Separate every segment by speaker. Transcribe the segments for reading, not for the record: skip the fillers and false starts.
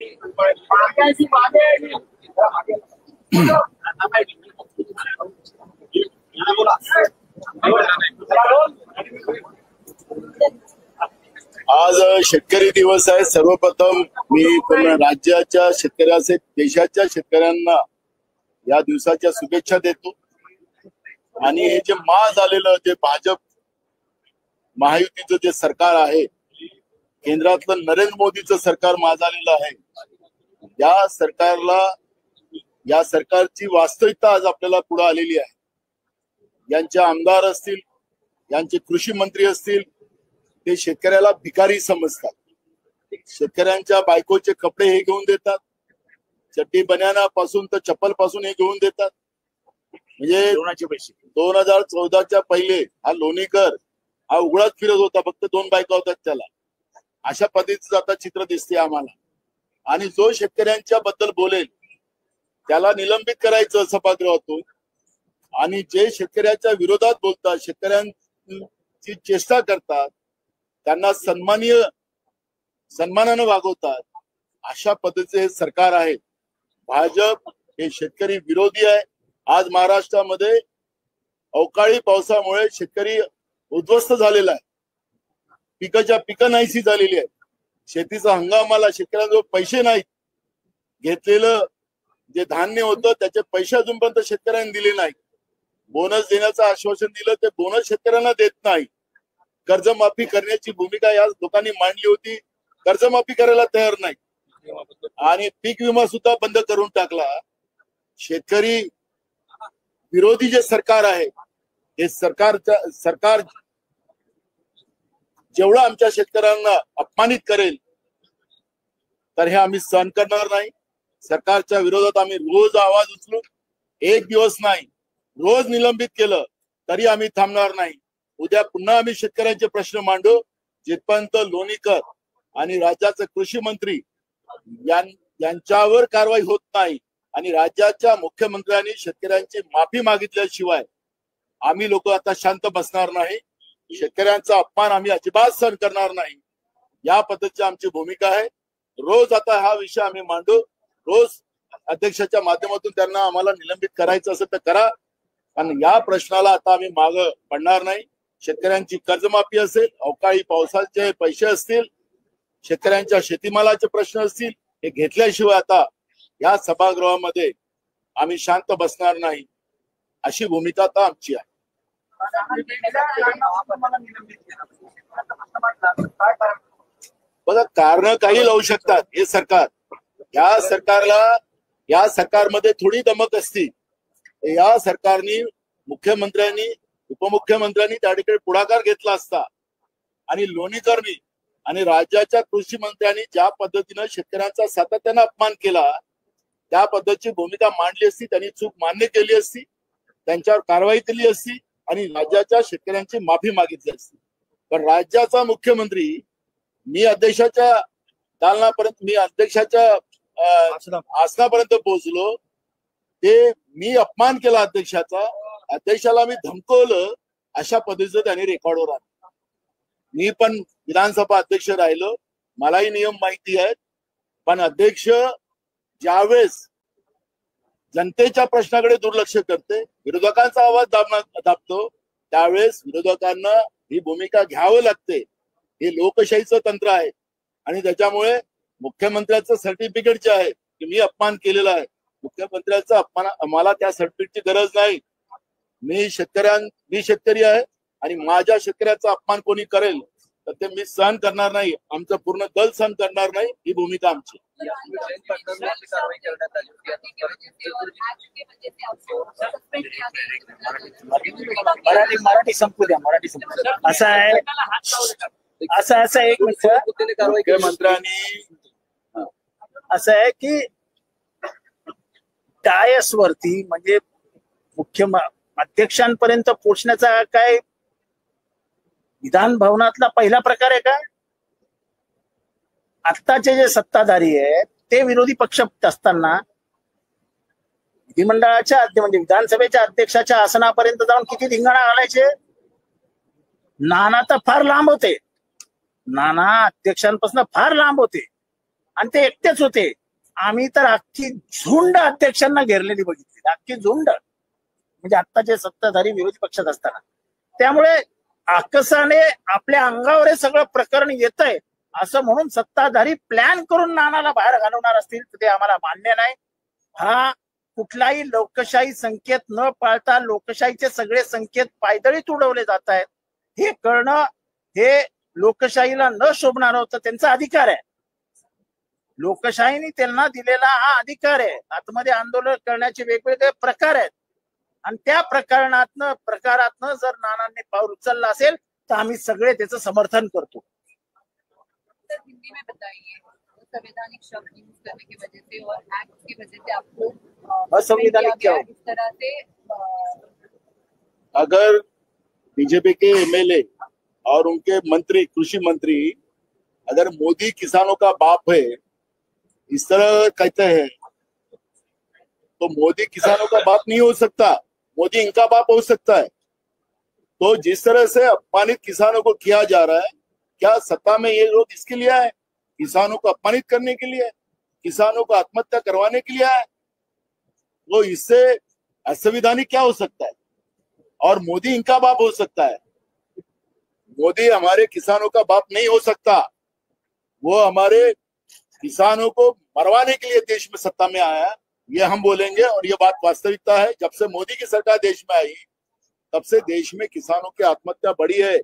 Speaker 1: आज शेतकरी दिवस आहे। सर्वप्रथम मी पूर्ण राज्याच्या शेतकऱ्यांचे, देशाच्या शेतकऱ्यांना या दिवसाच्या शुभेच्छा देतो। आणि हे जे झालेलं जे भाजप महायुतीचं जे सरकार आहे, केंद्रातलं नरेंद्र मोदीचं सरकार झालेलं आहे, या सरकारची वास्तविकता आज आपल्याला पुढे आलेली आहे। यांचे आमदार असतील, यांचे कृषी मंत्री असतील, ते शेतकऱ्याला भिकारी समजतात। शेतकऱ्यांच्या बायकोचे कपडे हे घेऊन देतात, चड्डी बन्यानापासून तर चप्पल पासून हे घेऊन देतात। म्हणजे 2014च्या पहिले हा लोणीकर हा उघडाच फिरत होता, फक्त 2 बायका होतात त्याला। अशा पद्धतीचं आता चित्र दिसते आम्हाला। आणि जो शेतकऱ्यांच्या बद्दल बोलेल त्याला निलंबित करायचं सभागृहातून, आणि जे शेतकऱ्याच्या विरोधात बोलतात, शेतकऱ्यांची चेष्टा करतात, त्यांना सन्मानानं वागवतात, अशा पद्धतीचे हे सरकार आहे। भाजप हे शेतकरी विरोधी आहे। आज महाराष्ट्रामध्ये अवकाळी पावसामुळे शेतकरी उद्ध्वस्त झालेला आहे। पिकं नाहीशी झालेली आहे। शेतीचा हंगामाला शेतकऱ्यांजवळ पैसे नाहीत। घेतलेलं जे धान्य होतं त्याचे पैसे अजूनपर्यंत शेतकऱ्यांनी दिले नाही। बोनस देण्याचं आश्वासन दिलं, ते बोनस शेतकऱ्यांना देत नाही। कर्जमाफी करण्याची भूमिका या लोकांनी मांडली होती, कर्जमाफी करायला तयार नाही। आणि पीक विमा सुद्धा बंद करून टाकला। शेतकरी विरोधी जे सरकार आहे, हे सरकार जेवढं आमच्या शेतकऱ्यांना अपमानित करेल तर हे आम्ही सहन करणार नाही। सरकारच्या विरोधात आम्ही रोज आवाज उचलू, एक दिवस नाही, रोज निलंबित केलं तरी आम्ही थांबणार नाही। उद्या पुन्हा आम्ही शेतकऱ्यांचे प्रश्न मांडू, जिथपर्यंत लोणीकर आणि राज्याचे कृषी मंत्री यांच्यावर कारवाई होत नाही आणि राज्याच्या मुख्यमंत्र्यांनी शेतकऱ्यांची माफी मागितल्याशिवाय आम्ही लोक आता शांत बसणार नाही। शेतकऱ्यांचा अपमान आम्ही अजिबात सहन करणार नाही। या पद्धतीची आमची भूमिका आहे। रोज आता हा विषय आम्ही मांडू, रोज अध्यक्षाच्या माध्यमातून त्यांना आम्हाला निलंबित करायचं असेल तर करा, पण या प्रश्नाला आता आम्ही मागे पडणार नाही। शेतकऱ्यांची कर्जमाफी असेल, अवकाळी पावसाचे पैसे असतील, शेतकऱ्यांच्या शेतीमालाचे प्रश्न असतील, हे घेतल्याशिवाय आता या सभागृहामध्ये आम्ही शांत बसणार नाही, अशी भूमिका आता आमची आहे। बघा, कारण काही लावू शकतात हे सरकार। या सरकारमध्ये थोडी दमक असती। या सरकारने मुख्यमंत्र्यांनी, उपमुख्यमंत्र्यांनी त्या ठिकाणी पुढाकार घेतला असता आणि लोणीकरनी आणि राज्याच्या कृषी मंत्र्यांनी ज्या पद्धतीने शेतकऱ्यांचा सातत्याने अपमान केला, त्या पद्धतीची भूमिका मांडली असती, त्यांनी चूक मान्य केली असती, त्यांच्यावर कारवाई केली असती आणि राज्याच्या शेतकऱ्यांची माफी मागितली असती। पण राज्याचा मुख्यमंत्री मी अध्यक्षाच्या दालनापर्यंत, मी अध्यक्षाच्या आसनापर्यंत पोहोचलो, ते मी अपमान केला अध्यक्षाचा, अध्यक्षाला मी धमकवलं, अशा पद्धतीचं त्यांनी रेकॉर्डवर आणलं। मी पण विधानसभा अध्यक्ष राहिलो, मलाही नियम माहिती आहेत। पण अध्यक्ष ज्यावेळेस जनतेच्या प्रश्नाकडे दुर्लक्ष करते, विरोधकांचा आवाज दाबतो, त्यावेळेस विरोधकांना ही भूमिका घ्यावं लागते। हे लोकशाहीचं तंत्र आहे आणि त्याच्यामुळे मुख्यमंत्र्यांचं सर्टिफिकेट जे आहे की मी अपमान केलेला आहे, मुख्यमंत्र्यांचा अपमान, आम्हाला त्या सर्टिफिकेटची गरज नाही। मी शेतकरी आहे आणि माझ्या शेतकऱ्याचा अपमान कोणी करेल तर ते मी सहन करणार नाही, आमचं पूर्ण दल सहन करणार नाही, ही भूमिका आमची।
Speaker 2: मराठी संपू द्या, मराठी संपू द्या। असं आहे, असं एक
Speaker 1: मुख्यमंत्र्यांनी
Speaker 2: असं आहे की डायस वरती म्हणजे मुख्य अध्यक्षांपर्यंत पोहोचण्याचा काय विधान भवनातला पहिला प्रकार आहे का? आत्ताचे जे सत्ताधारी आहेत ते विरोधी पक्ष असताना विधिमंडळाच्या म्हणजे विधानसभेच्या अध्यक्षाच्या आसनापर्यंत जाऊन किती धिंगाणा घालायचे। नाना तर फार लांब होते, नाना अध्यक्षांपासून फार लांब होते, आणि ते एकटेच होते. आम्ही तर अख्खी झुंड अध्यक्षांना घेरलेली बघितली, अख्खी झुंड, म्हणजे आत्ताचे सत्ताधारी विरोधी पक्षात असताना. त्यामुळे आकसाने आपल्या अंगावर हे सगळं प्रकरण येतंय असं म्हणून सत्ताधारी प्लॅन करून नानाला बाहेर घालवणार असतील तर ते आम्हाला मान्य नाही. हा कुठलाही लोकशाही संकेत न पाळता लोकशाहीचे सगळे संकेत पायदळीत उडवले जात आहेत हे करणं हे लोकशाहीला न शोभणार होतं. त्यांचा अधिकार आहे, लोकशाहीने त्यांना दिलेला हा अधिकार आहे. आतमध्ये आंदोलन करण्याचे वेगवेगळे प्रकार आहेत आणि त्या प्रकारातनं जर नानांनी पाऊल उचललं असेल तर आम्ही सगळे त्याचं समर्थन करतो.
Speaker 3: हिंदी में बताइए, संवैधानिक शब्द यूज करने की वजह से और एक्ट की वजह से आपको
Speaker 2: असंवैधानिक क्या हो?
Speaker 3: इस तरह से
Speaker 1: अगर बीजेपी के एमएलए और उनके मंत्री, कृषि मंत्री, अगर मोदी किसानों का बाप है इस तरह कहते हैं तो मोदी किसानों का बाप नहीं हो सकता, मोदी इनका बाप हो सकता है. तो जिस तरह से अपमानित किसानों को किया जा रहा है, क्या सत्ता में ये लोग इसके लिए आए? किसानों को अपमानित करने के लिए, किसानों को आत्महत्या करवाने के लिए आए? वो इससे असंवैधानिक क्या हो सकता है? और मोदी इनका बाप हो सकता है. मोदी हमारे किसानों का बाप नहीं हो सकता. वो हमारे किसानों को मरवाने के लिए देश में सत्ता में आया, ये हम बोलेंगे और ये बात वास्तविकता है. जब से मोदी की सरकार देश में आई तब से देश में किसानों की आत्महत्या बढ़ी है.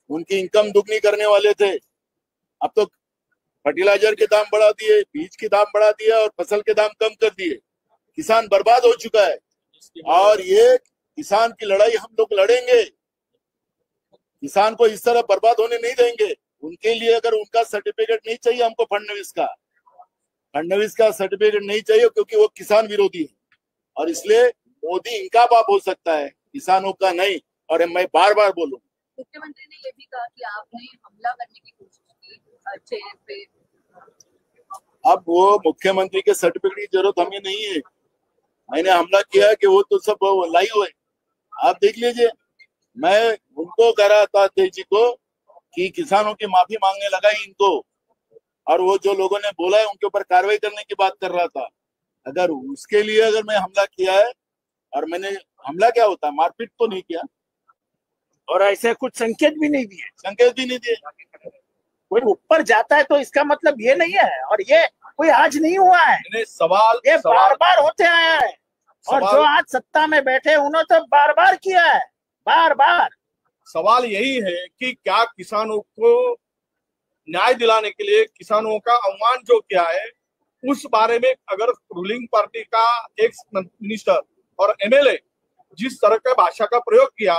Speaker 1: उनकी इनकम दुगनी करने वाले थे, अब तो फर्टिलाइजर के दाम बढ़ा दिए, बीज के दाम बढ़ा दिया और फसल के दाम कम कर दिए. किसान बर्बाद हो चुका है और ये किसान की लड़ाई हम लोग लड़ेंगे. किसान को इस तरह बर्बाद होने नहीं देंगे. उनके लिए अगर उनका सर्टिफिकेट नहीं चाहिए हमको, फडणवीस का सर्टिफिकेट नहीं चाहिए क्योंकि वो किसान विरोधी है और इसलिए मोदी इनका बाप हो सकता है, किसानों का नहीं. और मैं बार बार बोलूं,
Speaker 3: मुख्यमंत्री ने ये भी कहा कि आपने हमला करने की कोशिश की चेयर पे.
Speaker 1: अब वो मुख्यमंत्री के सर्टिफिकेट की जरूरत हमें नहीं है. मैंने हमला किया है कि वो तो सब लाई हुए, आप देख लीजिए. मैं उनको कह रहा था अध्यक्ष जी को कि किसानों की माफी मांगने लगा ही इनको, और वो जो लोगों ने बोला है उनके ऊपर कार्रवाई करने की बात कर रहा था. अगर उसके लिए अगर मैं हमला किया है, और मैंने हमला क्या होता है, मारपीट तो नहीं किया
Speaker 2: और ऐसे कुछ संकेत भी नहीं दिए.
Speaker 1: संकेत भी नहीं दिए.
Speaker 2: कोई ऊपर जाता है तो इसका मतलब ये नहीं है, और ये कोई आज नहीं हुआ है,
Speaker 4: सवाल
Speaker 2: ये बार बार होते आया है. और जो आज सत्ता में बैठे उन्होंने तो बार बार किया है, बार बार.
Speaker 4: सवाल यही है कि क्या किसानों को न्याय दिलाने के लिए किसानों का अवमान जो किया है उस बारे में अगर रूलिंग पार्टी का एक्स मिनिस्टर और एमएलए जिस तरह का भाषा का प्रयोग किया